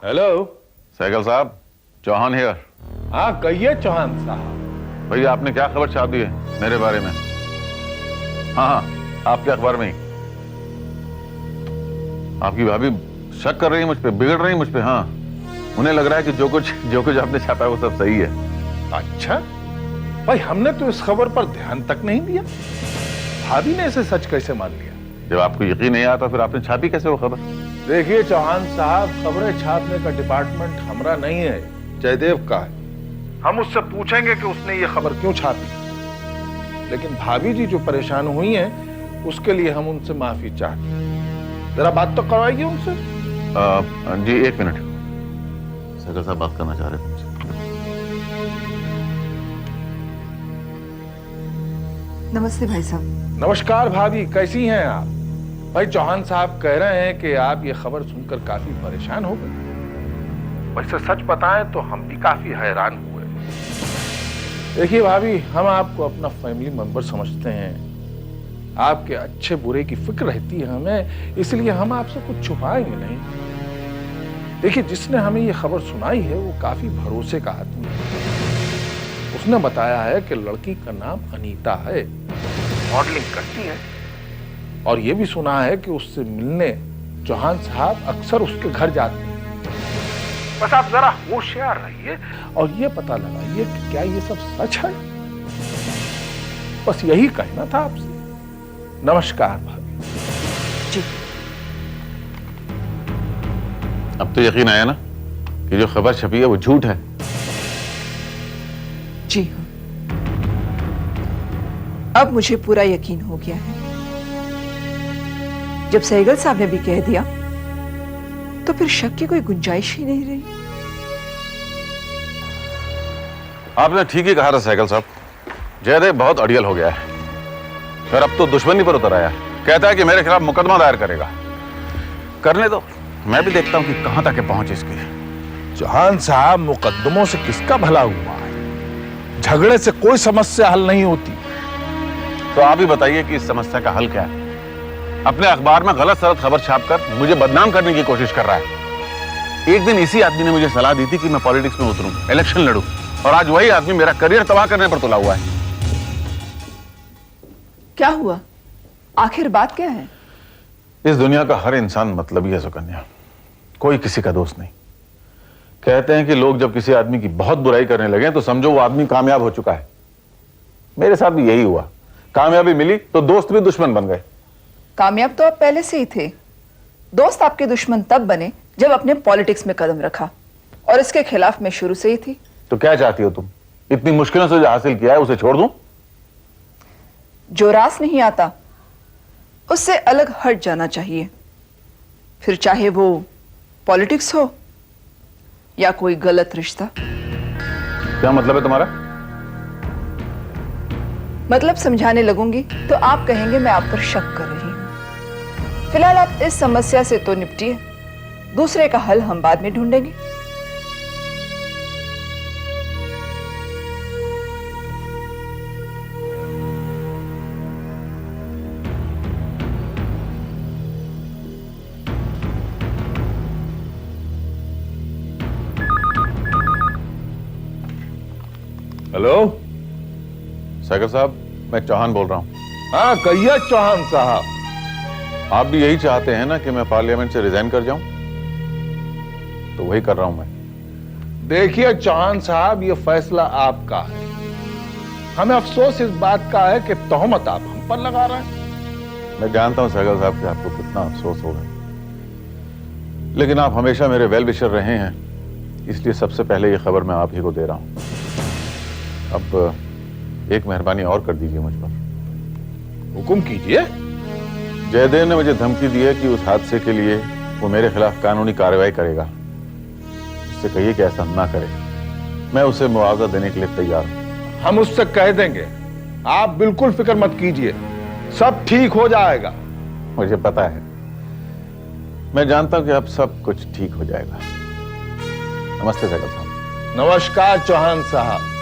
Hello. Sehgal साहब, Chauhan here. हाँ कहिए चौहान साहब। भैया आपने क्या खबर छाप दी है मेरे बारे में? हाँ हाँ, आपके अखबार में ही। आपकी भाभी शक कर रही है मुझ पे, बिगड़ रही है मुझ पे। हाँ, उन्हें लग रहा है कि जो कुछ आपने छापा है वो सब सही है। अच्छा भाई, हमने तो इस खबर पर ध्यान तक नहीं दिया। भाभी ने इसे सच कैसे मान लिया? जब आपको यकीन नहीं आता फिर आपने छापी कैसे वो खबर? देखिए चौहान साहब, खबरें छापने का डिपार्टमेंट हमारा नहीं है, जयदेव का है। हम उससे पूछेंगे कि उसने ये खबर क्यों छापी। लेकिन भाभी जी जो परेशान हुई हैं, उसके लिए हम उनसे माफी चाहते हैं। जरा बात तो करवाइए उनसे। जी एक मिनट, सहगल साहब बात करना चाह रहे थे मुझसे। नमस्ते भाई साहब। नमस्कार भाभी, कैसी हैं आप? भाई चौहान साहब कह रहे हैं कि आप ये खबर सुनकर काफी परेशान हो गए। वैसे सच बताएं तो हम भी काफी हैरान हुए। देखिए भाभी, हम आपको अपना फैमिली मेंबर समझते हैं। आपके अच्छे बुरे की फिक्र रहती है हमें, इसलिए हम आपसे कुछ छुपाएंगे नहीं। देखिए, जिसने हमें ये खबर सुनाई है वो काफी भरोसे का आदमी है। उसने बताया है कि लड़की का नाम अनीता है, मॉडलिंग करती है, और ये भी सुना है कि उससे मिलने चौहान साहब अक्सर उसके घर जाते हैं। बस आप जरा होशियार रहिए और ये पता लगाइए कि क्या ये सब सच है। बस यही कहना था आपसे। नमस्कार भाभी जी। अब तो यकीन आया ना कि जो खबर छपी है वो झूठ है? जी हाँ, अब मुझे पूरा यकीन हो गया है। जब सहगल साहब ने भी कह दिया तो फिर शक की कोई गुंजाइश ही नहीं रही। आपने ठीक ही कहा था सहगल साहब, जयदेव बहुत अड़ियल हो गया है और अब तो दुश्मनी पर उतर आया है। कहता है कि मेरे खिलाफ मुकदमा दायर करेगा। करने दो, मैं भी देखता हूं कि कहां तक पहुंच इसकी। चौहान साहब, मुकदमों से किसका भला हुआ है? झगड़े से कोई समस्या हल नहीं होती। तो आप ही बताइए कि इस समस्या का हल क्या है? अपने अखबार में गलत सलत खबर छापकर मुझे बदनाम करने की कोशिश कर रहा है। एक दिन इसी आदमी ने मुझे सलाह दी थी कि मैं पॉलिटिक्स में उतरूं, इलेक्शन लड़ूं, और आज वही आदमी मेरा करियर तबाह करने पर तुला हुआ है। क्या हुआ? आखिर बात क्या है? इस दुनिया का हर इंसान मतलबी है सुकन्या, कोई किसी का दोस्त नहीं। कहते हैं कि लोग जब किसी आदमी की बहुत बुराई करने लगे तो समझो वो आदमी कामयाब हो चुका है। मेरे साथ भी यही हुआ। कामयाबी मिली तो दोस्त भी दुश्मन बन गए। कामयाब तो आप पहले से ही थे। दोस्त आपके दुश्मन तब बने जब अपने पॉलिटिक्स में कदम रखा, और इसके खिलाफ मैं शुरू से ही थी। तो क्या चाहती हो तुम? इतनी मुश्किलों से जो हासिल किया है उसे छोड़ दूं? जो रास नहीं आता उससे अलग हट जाना चाहिए, फिर चाहे वो पॉलिटिक्स हो या कोई गलत रिश्ता। क्या मतलब है तुम्हारा? मतलब समझाने लगूंगी तो आप कहेंगे मैं आप पर शक कर रही हूं। फिलहाल आप इस समस्या से तो निपटिए, दूसरे का हल हम बाद में ढूंढेंगे। हेलो। सहगल साहब, मैं चौहान बोल रहा हूं। हाँ कहिए चौहान साहब। आप भी यही चाहते हैं ना कि मैं पार्लियामेंट से रिजाइन कर जाऊं? तो वही कर रहा हूं मैं। देखिए चौहान साहब, ये फैसला आपका है। हमें अफसोस इस बात का है कि तोहमत आप हम पर लगा रहे हैं। मैं जानता हूं सहगल साहब कि आपको कितना अफसोस होगा, लेकिन आप हमेशा मेरे वेल विशर रहे हैं, इसलिए सबसे पहले ये खबर मैं आप ही को दे रहा हूं। अब एक मेहरबानी और कर दीजिए मुझ पर। हुक्म कीजिए। जयदेव ने मुझे धमकी दी है कि उस हादसे के लिए वो मेरे खिलाफ कानूनी कार्रवाई करेगा। उससे कहिए कि ऐसा ना करे। मैं उसे मुआवजा देने के लिए तैयार हूं। हम उससे कह देंगे, आप बिल्कुल फिक्र मत कीजिए, सब ठीक हो जाएगा। मुझे पता है, मैं जानता हूं कि अब सब कुछ ठीक हो जाएगा। नमस्ते सहगल साहब। नमस्कार चौहान साहब।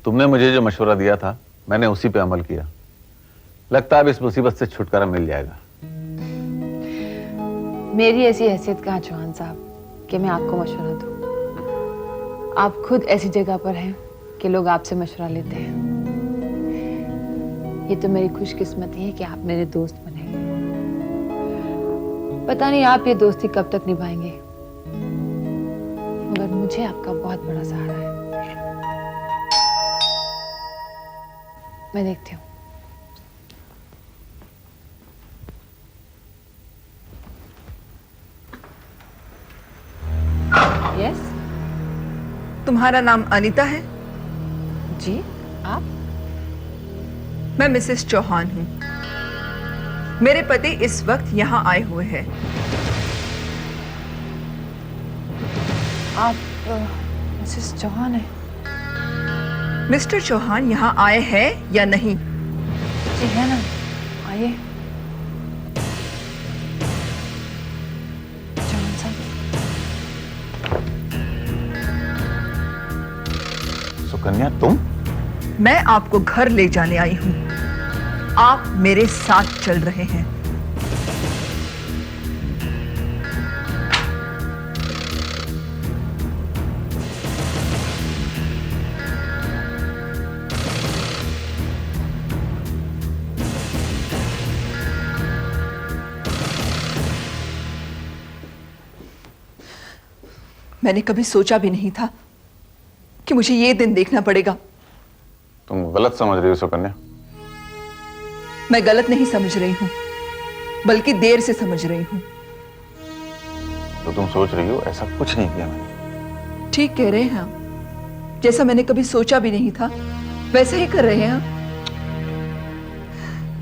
तुमने मुझे जो मशवरा दिया था मैंने उसी पे अमल किया। लगता है अब इस मुसीबत से छुटकारा मिल जाएगा। मेरी ऐसी हैसियत कहाँ चौहान साहब कि मैं आपको मशवरा दूं। आप खुद ऐसी जगह पर हैं कि लोग आपसे मशवरा लेते हैं। ये तो मेरी खुशकिस्मती है कि आप मेरे दोस्त बने। पता नहीं आप ये दोस्ती कब तक निभाएंगे, मगर मुझे आपका बहुत बड़ा सहारा है। मैं देखती हूँ। यस, तुम्हारा नाम अनीता है? जी। आप? मैं मिसेस चौहान हूं। मेरे पति इस वक्त यहां आए हुए हैं। आप मिसेस चौहान हैं? मिस्टर चौहान यहां आए हैं या नहीं? जी है ना, आइए। चौहान साहब। सुकन्या, तुम? मैं आपको घर ले जाने आई हूं। आप मेरे साथ चल रहे हैं। मैंने कभी सोचा भी नहीं था कि मुझे ये दिन देखना पड़ेगा। तुम गलत समझ रही हो सुकन्या। मैं गलत नहीं समझ रही हूं, बल्कि देर से समझ रही हूं। तो तुम सोच रही हो, ऐसा कुछ नहीं किया मैंने। ठीक कह रहे हैं आप। जैसा मैंने कभी सोचा भी नहीं था वैसा ही कर रहे हैं आप।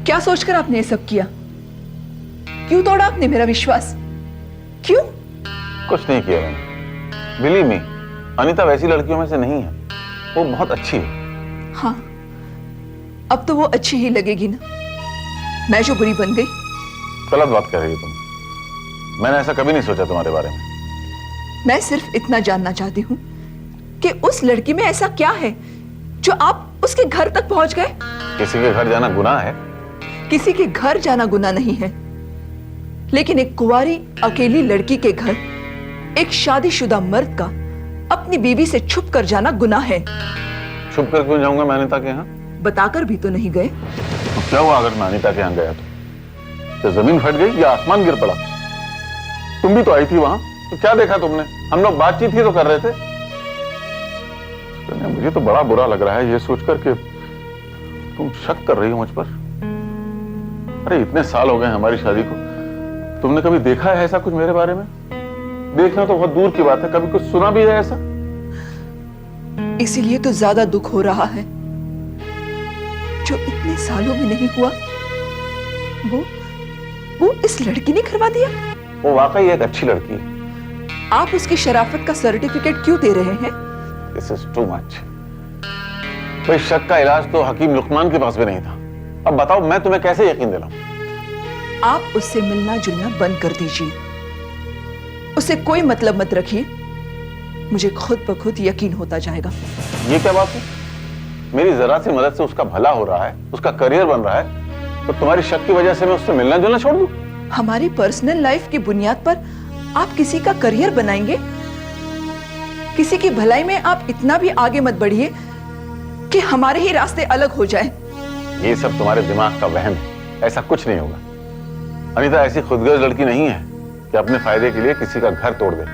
क्या सोचकर आपने ये सब किया? क्यों तोड़ा आपने मेरा विश्वास? क्यों? कुछ नहीं किया मैंने। बिलीव मी, अनीता वैसी लड़कियों में से नहीं है। वो बहुत अच्छी है। हाँ, अब तो वो अच्छी ही लगेगी ना। मैं जो बुरी बन गई। गलत बात कर रही हो तुम। मैंने ऐसा कभी नहीं सोचा तुम्हारे बारे में। मैं सिर्फ इतना जानना चाहती हूँ कि उस लड़की में ऐसा क्या है जो आप उसके घर तक पहुंच गए? किसी के घर जाना गुनाह है? किसी के घर जाना गुनाह नहीं है, लेकिन एक कुंवारी अकेली लड़की के घर एक शादीशुदा मर्द का अपनी बीवी से छुप कर जाना गुनाह है। छुप कर क्यों जाऊंगा मैं अनीता के यहाँ? बताकर भी तो नहीं गए। तो क्या हुआ अगर मैं अनीता के यहाँ गया तो जमीन फट गई या आसमान गिर पड़ा? तुम भी तो आई थी वहां, तो क्या देखा तुमने? हम लोग बातचीत ही तो कर रहे थे। तो मुझे तो बड़ा बुरा लग रहा है ये सोचकर कि तुम शक कर रही हो मुझ पर। अरे इतने साल हो गए हमारी शादी को, तुमने कभी देखा है ऐसा कुछ मेरे बारे में? देखना तो बहुत दूर की बात है, कभी कुछ सुना भी है ऐसा? इसीलिए तो ज्यादा दुख हो रहा है जो इतने सालों में नहीं हुआ। वो इस लड़की ने करवा दिया। वो वाकई एक अच्छी लड़की है। आप उसकी शराफत का सर्टिफिकेट क्यों दे रहे हैं? This is too much. कोई शक का इलाज तो हकीम लुकमान के पास भी नहीं था। अब बताओ मैं तुम्हें कैसे यकीन दिलाऊं? आप उससे मिलना जुलना बंद कर दीजिए। उससे कोई मतलब मत रखिए। मुझे खुद ब खुद यकीन होता जाएगा। ये क्या बात है? मेरी जरा सी मदद से उसका भला हो रहा है, उसका करियर बन रहा है, तो तुम्हारी शक की वजह से मैं उससे मिलना जुलना छोड़ दूं? हमारी पर्सनल लाइफ की बुनियाद पर आप किसी का करियर बनाएंगे? किसी की भलाई में आप इतना भी आगे मत बढ़िए कि हमारे ही रास्ते अलग हो जाए। ये सब तुम्हारे दिमाग का वहम है, ऐसा कुछ नहीं होगा। अनीता ऐसी खुदगर्ज लड़की नहीं है कि अपने फायदे के लिए किसी का घर तोड़ दे।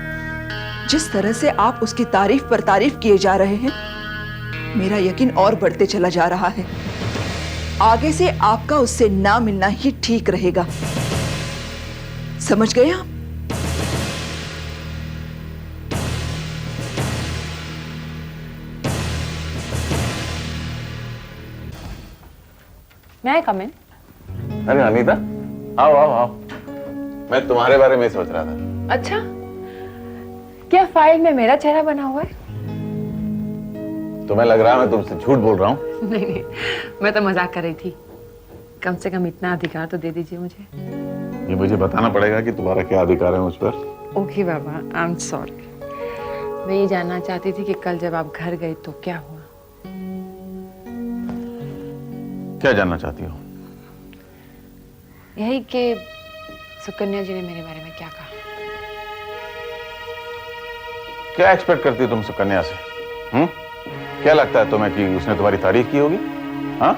जिस तरह से आप उसकी तारीफ पर तारीफ किए जा रहे हैं, मेरा यकीन और बढ़ते चला जा रहा है। आगे से आपका उससे ना मिलना ही ठीक रहेगा। समझ गए आप? मैं कम इन? अरे अनीता, आओ आओ आओ। मैं तुम्हारे बारे में सोच रहा था। अच्छा, क्या फाइल में मेरा चेहरा बना हुआ है? तुम्हें लग रहा है मैं तुमसे झूठ बोल रहा हूँ? नहीं, मैं तो मजाक कर रही थी। कम से कम इतना अधिकार तो दे दीजिए मुझे। ये मुझे बताना पड़ेगा कि तुम्हारा क्या अधिकार है मुझ पर। Okay Baba, I am sorry. मैं ये जानना चाहती थी कि कल जब आप घर गए तो क्या हुआ? क्या जानना चाहती हो? यही कि सुकन्या जी ने मेरे बारे में क्या कहा। क्या एक्सपेक्ट करती हो तुम सुकन्या से? क्या लगता है तुम्हें कि उसने तुम्हारी तारीफ की होगी? हाँ?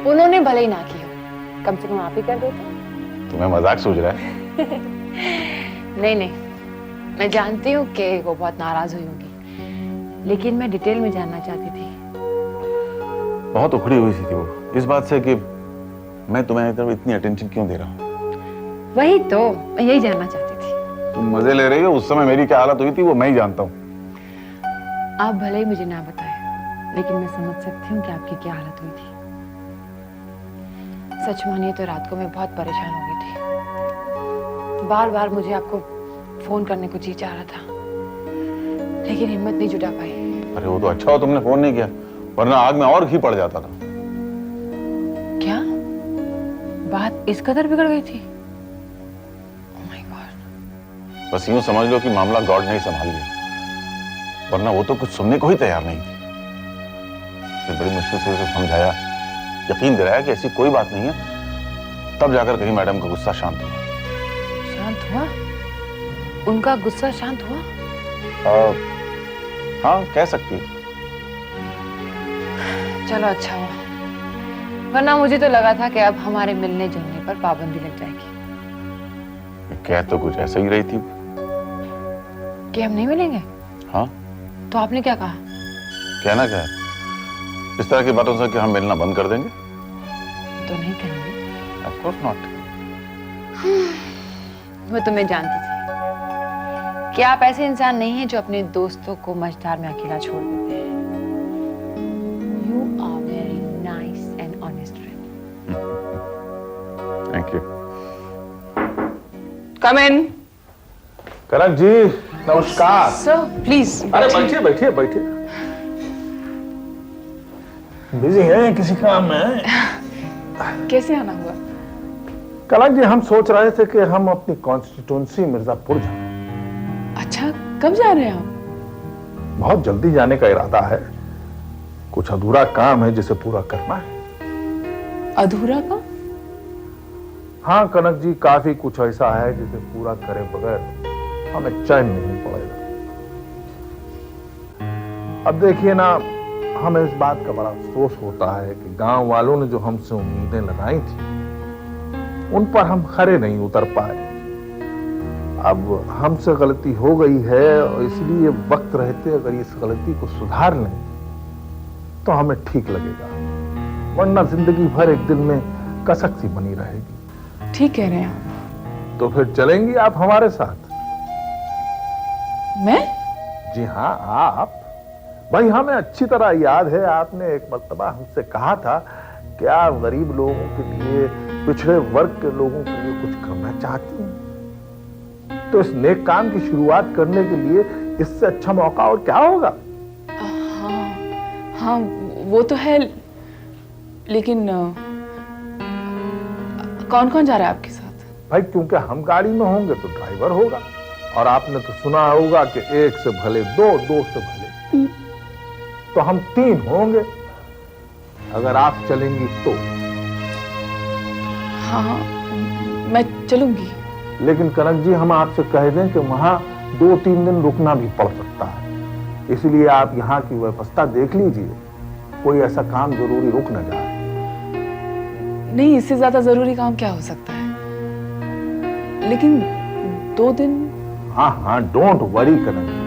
उन्होंने भले ही ना की हो, कम से कम आप ही कर देते। तुम्हें मजाक सूझ रहा है? नहीं नहीं, मैं जानती हूँ कि वो बहुत नाराज हुई होगी, लेकिन मैं डिटेल में जानना चाहती थी। बहुत उखड़ी हुई थी वो इस बात से कि मैं तुम्हें इतनी अटेंशन क्यों दे रहा हूँ। वही तो मैं यही जानना चाहती थी। तुम मजे ले रही हो, उस समय मेरी क्या हालत हुई थी वो मैं ही जानता हूँ। आप भले ही मुझे ना बताएं, लेकिन मैं समझ सकती हूँ कि आपकी क्या हालत हुई थी। सच मानिए तो रात को मैं बहुत परेशान हो गई थी। बार बार मुझे आपको फोन करने को जी चाह रहा था, लेकिन हिम्मत नहीं जुटा पाई। अरे वो तो अच्छा हो तुमने फोन नहीं किया, वरना आग में और घी पड़ जाता था। क्या बात इस कदर बिगड़ गई थी? Oh my God। बस यूं समझ लो कि मामला गॉड ने ही संभाल लिया, वरना वो तो कुछ सुनने को ही तैयार नहीं थी। फिर बड़ी मुश्किल से उसे समझाया, यकीन दिलाया कि ऐसी कोई बात नहीं है, तब जाकर कहीं मैडम का गुस्सा शांत हुआ। शांत हुआ? उनका गुस्सा शांत हुआ? हाँ कह सकती है। चलो अच्छा हुआ, वरना मुझे तो लगा था कि अब हमारे मिलने जुलने पर पाबंदी लग जाएगी। कह तो कुछ ऐसा ही रही थी कि हम नहीं मिलेंगे। हाँ तो आपने क्या कहा? कहना क्या है, इस तरह की बातों से कि हम मिलना बंद कर देंगे? तो नहीं करेंगे। Of course not। वो तो मैं जानती थी कि आप ऐसे इंसान नहीं हैं जो अपने दोस्तों को मझधार में अकेला छोड़ देते हैं। You are very nice and honest friend। Thank you. Come in. Kanak ji नमस्कार। Sir please. अरे बैठिए बैठिए बैठिए। बिजी हैं किसी काम में? कैसे आना हुआ? कनक जी हम सोच रहे थे कि हम अपनी कॉन्स्टिट्यूंसी मिर्जापुर जाएं। अच्छा कब जा रहे हैं आप? बहुत जल्दी जाने का इरादा है, कुछ अधूरा काम है जिसे पूरा करना है। अधूरा का? हाँ कनक जी, काफी कुछ ऐसा है जिसे पूरा करे बगैर हमें चैन नहीं पड़ेगा। अब देखिए ना, हमें इस बात का बड़ा अफसोस होता है कि गांव वालों ने जो हमसे उम्मीदें लगाई थी उन पर हम खरे नहीं उतर पाए। अब हमसे गलती हो गई है और इसलिए वक्त रहते अगर इस गलती को सुधार लें तो हमें ठीक लगेगा, वरना जिंदगी भर एक दिल में कसक सी बनी रहेगी। ठीक कह रहे हैं आप। तो फिर चलेंगी आप हमारे साथ? मैं? जी हाँ आप। भाई हमें अच्छी तरह याद है आपने एक मर्तबा हमसे कहा था कि आप गरीब लोगों के लिए, पिछड़े वर्ग के लोगों के लिए कुछ करना चाहती हैं। तो इस नेक काम की शुरुआत करने के लिए इससे अच्छा मौका और क्या होगा? हाँ हाँ वो तो है, लेकिन कौन कौन जा रहा है आपके साथ? भाई क्योंकि हम गाड़ी में होंगे तो ड्राइवर होगा, और आपने तो सुना होगा कि एक से भले दो, दो से भले तीन, तो हम तीन होंगे अगर आप चलेंगी तो। हाँ मैं चलूंगी। लेकिन कनक जी हम आपसे कह दें कि वहां 2-3 दिन रुकना भी पड़ सकता है, इसलिए आप यहाँ की व्यवस्था देख लीजिए, कोई ऐसा काम जरूरी रुक न जाए। नहीं, इससे ज्यादा जरूरी काम क्या हो सकता है, लेकिन 2 दिन। हाँ हाँ डोंट वरी कनक जी,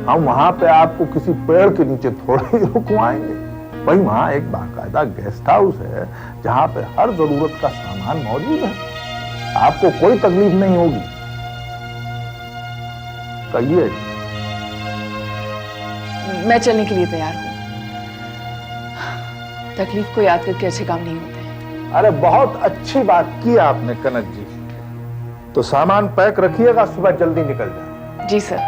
हम वहां पे आपको किसी पेड़ के नीचे थोड़े ही रुकवाएंगे। भाई वहां एक बाकायदा गेस्ट हाउस है जहां पे हर जरूरत का सामान मौजूद है, आपको कोई तकलीफ नहीं होगी। कहिए। मैं चलने के लिए तैयार हूँ, तकलीफ को याद करके अच्छे काम नहीं होते। अरे बहुत अच्छी बात की आपने कनक जी, तो सामान पैक रखिएगा, सुबह जल्दी निकल जाए। जी सर।